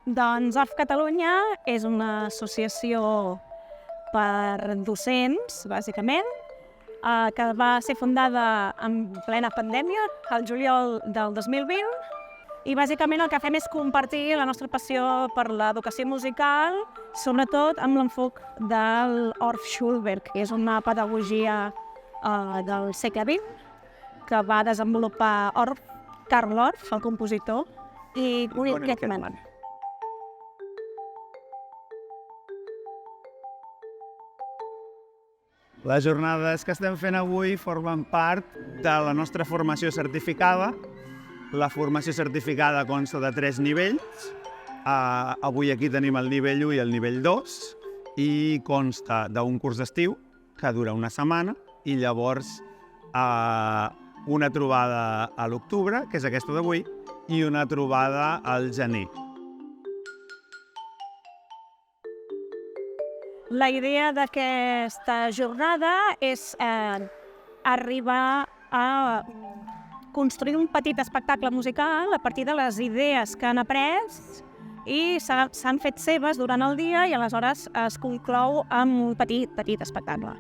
Doncs ORF Catalunya és una associació per docents, bàsicament, que va ser fundada en plena pandèmia, al juliol del 2020, i bàsicament el que fem és compartir la nostra passió per l'educació musical, sobretot amb l'enfoc del Orff Schulwerk, que és una pedagogia del segle XX, que va desenvolupar Karl Orff, el compositor, i Gunnar Ketman. Les jornades que estem fent avui formen part de la nostra formació certificada. La formació certificada consta de 3 nivells. Avui aquí tenim el nivell 1 i el nivell 2 i consta d'un curs d'estiu que dura una setmana i llavors una trobada a l'octubre, que és aquesta d'avui, i una trobada al gener. La idea d'aquesta jornada és arribar a construir un petit espectacle musical a partir de les idees que han après i s'han fet seves durant el dia i aleshores es conclou amb un petit espectacle.